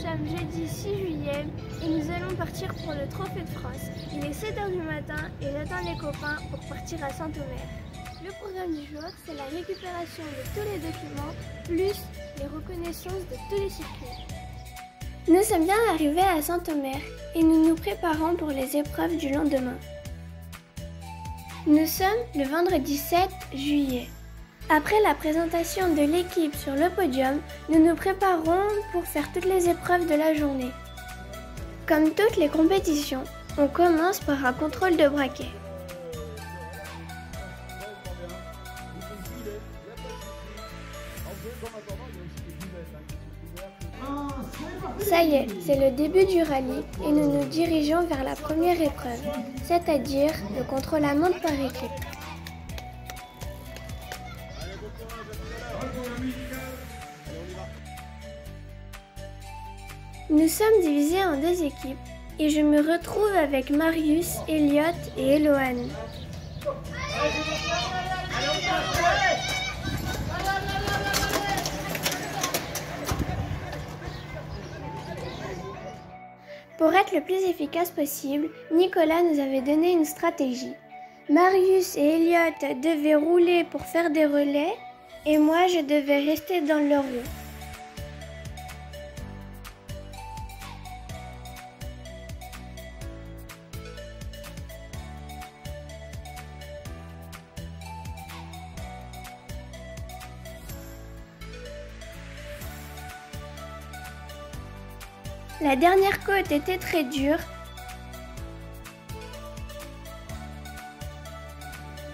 sommes jeudi 6 juillet et nous allons partir pour le Trophée de France. Il est 7h du matin et j'attends les copains pour partir à Saint-Omer. Le programme du jour, c'est la récupération de tous les documents, plus les reconnaissances de tous les circuits. Nous sommes bien arrivés à Saint-Omer et nous nous préparons pour les épreuves du lendemain. Nous sommes le vendredi 7 juillet. Après la présentation de l'équipe sur le podium, nous nous préparons pour faire toutes les épreuves de la journée. Comme toutes les compétitions, on commence par un contrôle de braquet. Ça y est, c'est le début du rallye et nous nous dirigeons vers la première épreuve, c'est-à-dire le contrôle à montre par équipe. Nous sommes divisés en deux équipes et je me retrouve avec Marius, Elliot et Eloane. Pour être le plus efficace possible, Nicolas nous avait donné une stratégie. Marius et Elliot devaient rouler pour faire des relais et moi je devais rester dans leur roue. La dernière côte était très dure.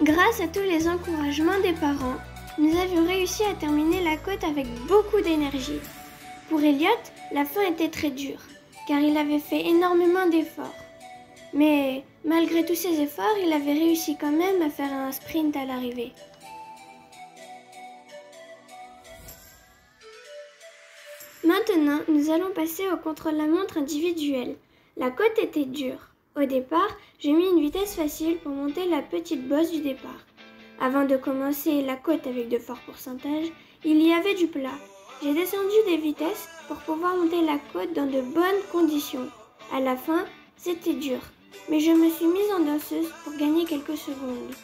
Grâce à tous les encouragements des parents, nous avions réussi à terminer la côte avec beaucoup d'énergie. Pour Elliot, la fin était très dure, car il avait fait énormément d'efforts. Mais malgré tous ses efforts, il avait réussi quand même à faire un sprint à l'arrivée. Maintenant, nous allons passer au contre-la-montre individuel. La côte était dure. Au départ, j'ai mis une vitesse facile pour monter la petite bosse du départ. Avant de commencer la côte avec de forts pourcentages, il y avait du plat. J'ai descendu des vitesses pour pouvoir monter la côte dans de bonnes conditions. À la fin, c'était dur, mais je me suis mise en danseuse pour gagner quelques secondes.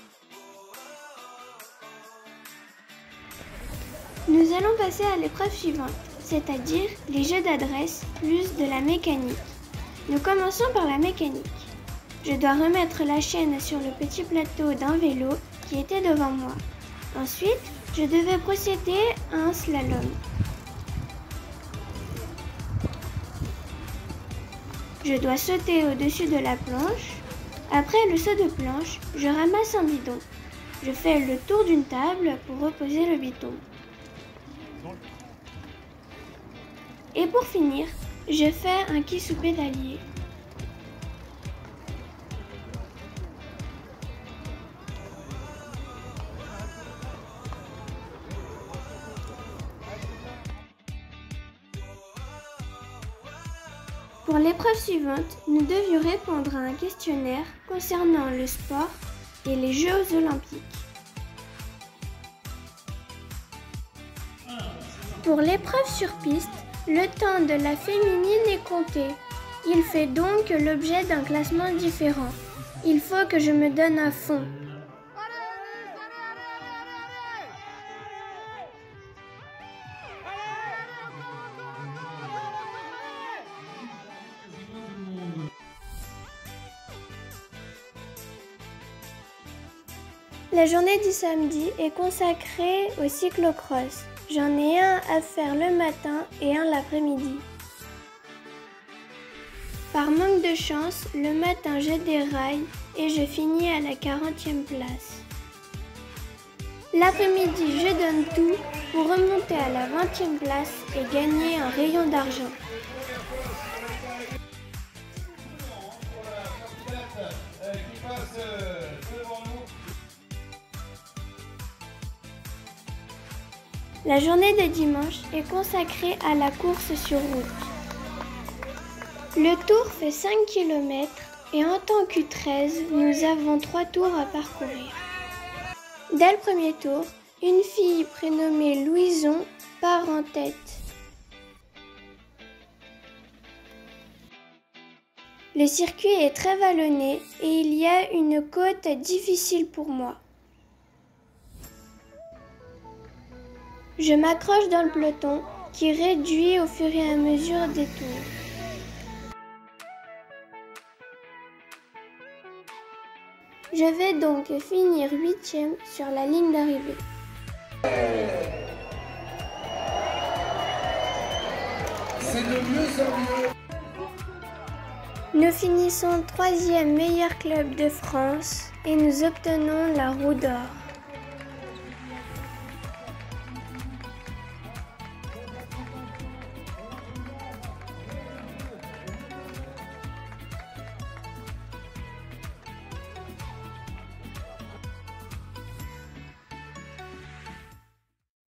Nous allons passer à l'épreuve suivante, c'est-à-dire les jeux d'adresse plus de la mécanique. Nous commençons par la mécanique. Je dois remettre la chaîne sur le petit plateau d'un vélo qui était devant moi. Ensuite, je devais procéder à un slalom. Je dois sauter au-dessus de la planche. Après le saut de planche, je ramasse un bidon. Je fais le tour d'une table pour reposer le bidon. Et pour finir, je fais un qui sous pédalier. Pour l'épreuve suivante, nous devions répondre à un questionnaire concernant le sport et les Jeux olympiques. Pour l'épreuve sur piste, le temps de la féminine est compté. Il fait donc l'objet d'un classement différent. Il faut que je me donne à fond. La journée du samedi est consacrée au cyclocross. J'en ai un à faire le matin et un l'après-midi. Par manque de chance, le matin je déraille et je finis à la 40e place. L'après-midi, je donne tout pour remonter à la 20e place et gagner un rayon d'argent. La journée de dimanche est consacrée à la course sur route. Le tour fait 5 km et en tant qu'U13, nous avons 3 tours à parcourir. Dès le premier tour, une fille prénommée Louison part en tête. Le circuit est très vallonné et il y a une côte difficile pour moi. Je m'accroche dans le peloton qui réduit au fur et à mesure des tours. Je vais donc finir 8e sur la ligne d'arrivée. C'est de mieux en mieux. Nous finissons 3e meilleur club de France et nous obtenons la roue d'or.